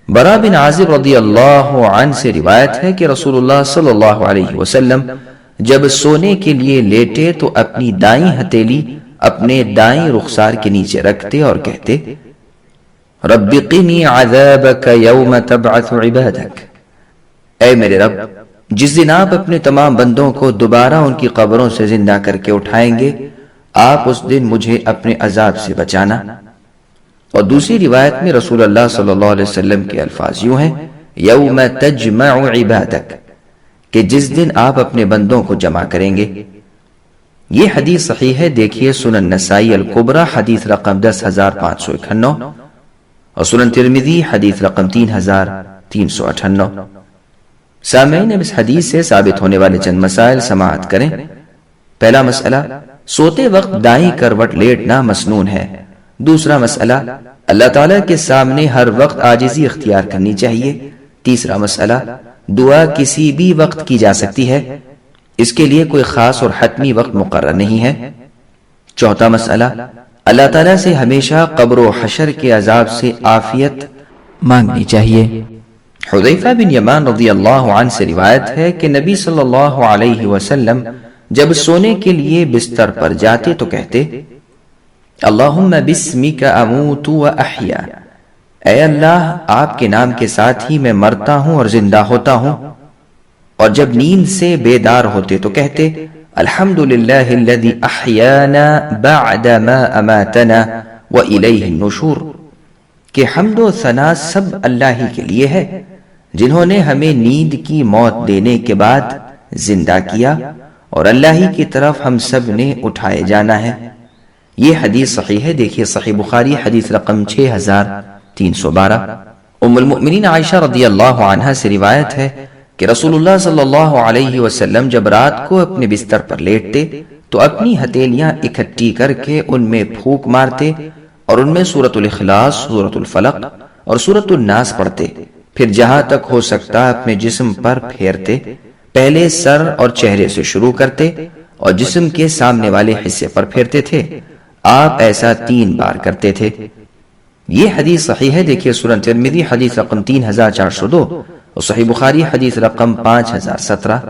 برا بن عازب رضی اللہ عنہ سے روایت ہے کہ رسول اللہ صلی اللہ علیہ وسلم جب سونے کے لیے لیٹے تو اپنی دائیں ہتھیلی اپنے دائیں رخسار کے نیچے رکھتے اور کہتے رب قنی عذابک یوم تبعث عبادک، اے میرے رب جس دن آپ اپنے تمام بندوں کو دوبارہ ان کی قبروں سے زندہ کر کے اٹھائیں گے، آپ اس دن مجھے اپنے عذاب سے بچانا۔ اور دوسری روایت میں رسول اللہ صلی اللہ علیہ وسلم کے الفاظ یوں ہیں یوم تجمع عبادک، کہ جس دن آپ اپنے بندوں کو جمع کریں گے۔ یہ حدیث صحیح ہے، دیکھیے سنن نسائی الکبریٰ حدیث رقم 10591 اور سنن ترمذی حدیث رقم 3398۔ سامعین، اب اس حدیث سے ثابت ہونے والے چند مسائل سماعت کریں۔ پہلا مسئلہ، سوتے وقت دائیں کروٹ لیٹنا مسنون ہے۔ دوسرا مسئلہ، اللہ تعالیٰ کے سامنے ہر وقت عاجزی اختیار کرنی چاہیے۔ تیسرا مسئلہ، دعا کسی بھی وقت کی جا سکتی ہے، اس کے لیے کوئی خاص اور حتمی وقت مقرر نہیں ہے۔ چوتھا مسئلہ، اللہ تعالیٰ سے ہمیشہ قبر و حشر کے عذاب سے عافیت مانگنی چاہیے۔ حذیفہ بن یمان رضی اللہ عنہ سے روایت ہے کہ نبی صلی اللہ علیہ وسلم جب سونے کے لیے بستر پر جاتے تو کہتے اللہم بسمک اموت و احیا، اے اللہ آپ کے نام کے ساتھ ہی میں مرتا ہوں اور زندہ ہوتا ہوں۔ اور جب نیند سے بیدار ہوتے تو کہتے الحمدللہ الذی احیانا بعد ما اماتنا و الیہ النشور، کہ حمد و ثنا سب اللہ ہی کے لیے ہے جنہوں نے ہمیں نیند کی موت دینے کے بعد زندہ کیا، اور اللہ ہی کی طرف ہم سب نے اٹھائے جانا ہے۔ یہ حدیث صحیح ہے، دیکھیے صحیح بخاری حدیث رقم 6312۔ ام المؤمنین عائشہ رضی اللہ عنہا سے روایت ہے کہ رسول اللہ صلی اللہ علیہ وسلم جب رات کو اپنے بستر پر لیٹتے تو اپنی ہتھیلیاں اکٹھی کر کے ان میں پھونک مارتے اور ان میں سورۃ الاخلاص، سورۃ الفلق اور سورۃ الناس پڑھتے، پھر جہاں تک ہو سکتا اپنے جسم پر پھیرتے، پہلے سر اور چہرے سے شروع کرتے اور جسم کے سامنے والے حصے پر پھیرتے تھے۔ آپ ایسا 3 بار کرتے تھے۔ یہ حدیث صحیح ہے، دیکھیے سنن ترمذی حدیث رقم 3402 اور صحیح بخاری حدیث رقم 5017۔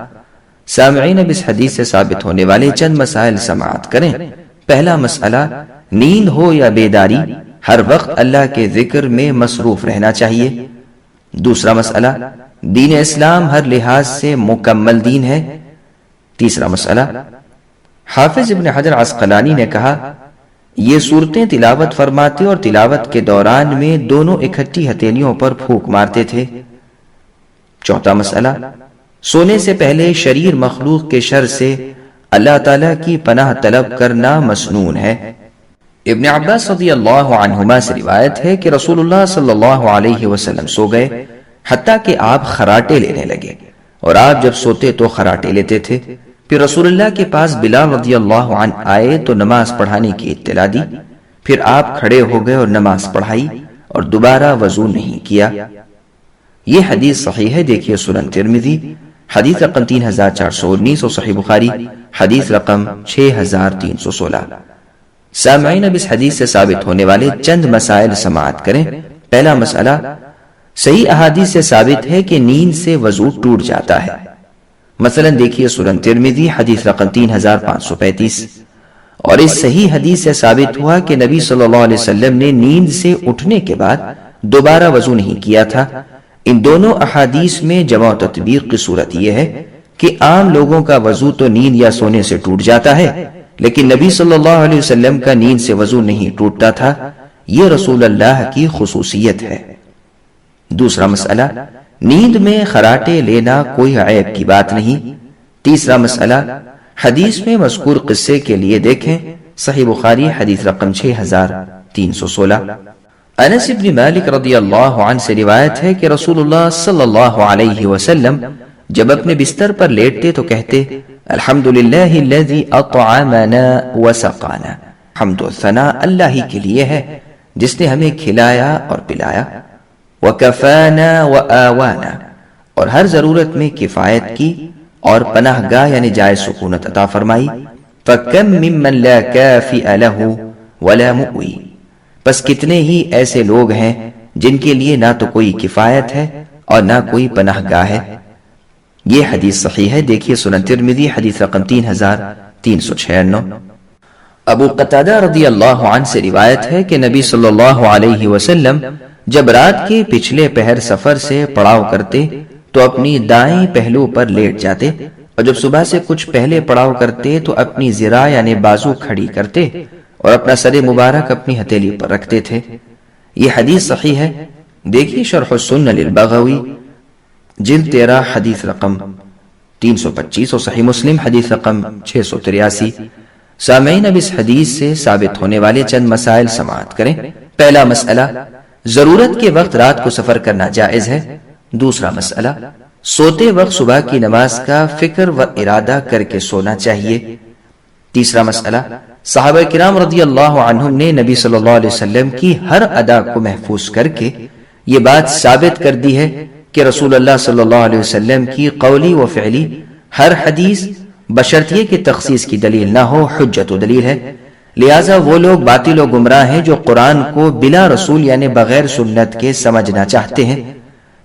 سامعین، اب اس حدیث سے ثابت ہونے والے چند مسائل سماعت کریں۔ پہلا مسئلہ، نیند ہو یا بیداری ہر وقت اللہ کے ذکر میں مصروف رہنا چاہیے۔ دوسرا مسئلہ، دین اسلام ہر لحاظ سے مکمل دین ہے۔ تیسرا مسئلہ، حافظ ابن حجر عسقلانی نے کہا یہ صورتیں تلاوت فرماتے اور تلاوت کے دوران میں دونوں اکٹھی ہتھیلیوں پر پھونک مارتے تھے۔ چوتھا مسئلہ، سونے سے پہلے شریر مخلوق کے شر سے اللہ تعالیٰ کی پناہ طلب کرنا مسنون ہے۔ ابن عباس رضی اللہ عنہما سے روایت ہے کہ رسول اللہ صلی اللہ علیہ وسلم سو گئے حتیٰ کہ آپ خراٹے لینے لگے، اور آپ جب سوتے تو خراٹے لیتے تھے۔ پھر رسول اللہ کے پاس بلال رضی اللہ عنہ آئے تو نماز پڑھانے کی اطلاع دی، پھر آپ کھڑے ہو گئے اور نماز پڑھائی اور دوبارہ وضو نہیں کیا۔ یہ حدیث صحیح ہے، دیکھیے سنن ترمذی حدیث رقم 3419 اور صحیح بخاری حدیث رقم 6316۔ سامعین، اب اس حدیث سے ثابت ہونے والے چند مسائل سماعت کریں۔ پہلا مسئلہ، صحیح احادیث سے ثابت ہے کہ نیند سے وضو ٹوٹ جاتا ہے۔ مثلا دیکھیے سنن ترمذی حدیث رقم 3535، اور اس صحیح حدیث سے ثابت ہوا کہ نبی صلی اللہ علیہ وسلم نے نیند سے اٹھنے کے بعد دوبارہ وضو نہیں کیا تھا۔ ان دونوں احادیث میں جمع و تطبیق کی صورت یہ ہے کہ عام لوگوں کا وضو تو نیند یا سونے سے ٹوٹ جاتا ہے، لیکن نبی صلی اللہ علیہ وسلم کا نیند سے وضو نہیں ٹوٹتا تھا۔ یہ رسول اللہ کی خصوصیت ہے۔ دوسرا مسئلہ، نیند میں خراٹے لینا کوئی عیب کی بات نہیں۔ تیسرا مسئلہ، حدیث میں مذکور قصے کے لیے دیکھیں صحیح بخاری حدیث رقم 6316۔ انس بن مالک رضی اللہ عنہ سے روایت ہے کہ رسول اللہ صلی اللہ علیہ وسلم جب اپنے بستر پر لیٹتے تو کہتے الحمدللہ الذی اطعمنا وسقانا، حمد و ثنا اللہ ہی کے لیے ہے جس نے ہمیں کھلایا اور پلایا، وکفانا وآوانا، اور ہر ضرورت میں کفایت کی اور پناہ گاہ یعنی جائے سکونت عطا فرمائی۔ فکم ممن لا کافئ لہ ولا مؤوی، پس کتنے ہی ایسے لوگ ہیں جن کے لیے نہ تو کوئی کفایت ہے اور نہ کوئی پناہ گاہ ہے۔ یہ حدیث صحیح ہے، دیکھیے سنن ترمذی حدیث رقم 3396۔ ابو قتادہ رضی اللہ عنہ سے روایت ہے کہ نبی صلی اللہ علیہ وسلم جب رات کے پچھلے پہر سفر سے پڑاؤ کرتے تو اپنی دائیں پہلو پر لیٹ جاتے، اور جب صبح سے کچھ پہلے پڑاؤ کرتے تو اپنی ذراع یعنی بازو کھڑی کرتے اور اپنا سر مبارک اپنی ہتھیلی پر رکھتے تھے۔ یہ حدیث صحیح ہے، دیکھیے شرح السنن للبغوی جلد 13 حدیث رقم 325 اور صحیح مسلم حدیث رقم 683۔ سامعین، اب اس حدیث سے ثابت ہونے والے چند مسائل سماعت کریں۔ پہلا مسئلہ، ضرورت کے وقت رات کو سفر کرنا جائز ہے۔ دوسرا مسئلہ، سوتے وقت صبح کی نماز کا فکر و ارادہ کر کے سونا چاہیے۔ تیسرا مسئلہ، صحابہ کرام رضی اللہ عنہم نے نبی صلی اللہ علیہ وسلم کی ہر ادا کو محفوظ کر کے یہ بات ثابت کر دی ہے کہ رسول اللہ صلی اللہ علیہ وسلم کی قولی و فعلی ہر حدیث بشرطیے کہ تخصیص کی دلیل نہ ہو حجت و دلیل ہے۔ لہٰذا وہ لوگ باطل و گمراہ ہیں جو قرآن کو بلا رسول یعنی بغیر سنت کے سمجھنا چاہتے ہیں۔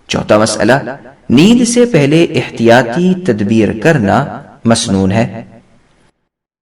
چوتھا مسئلہ، نیند سے پہلے احتیاطی تدبیر کرنا مسنون ہے۔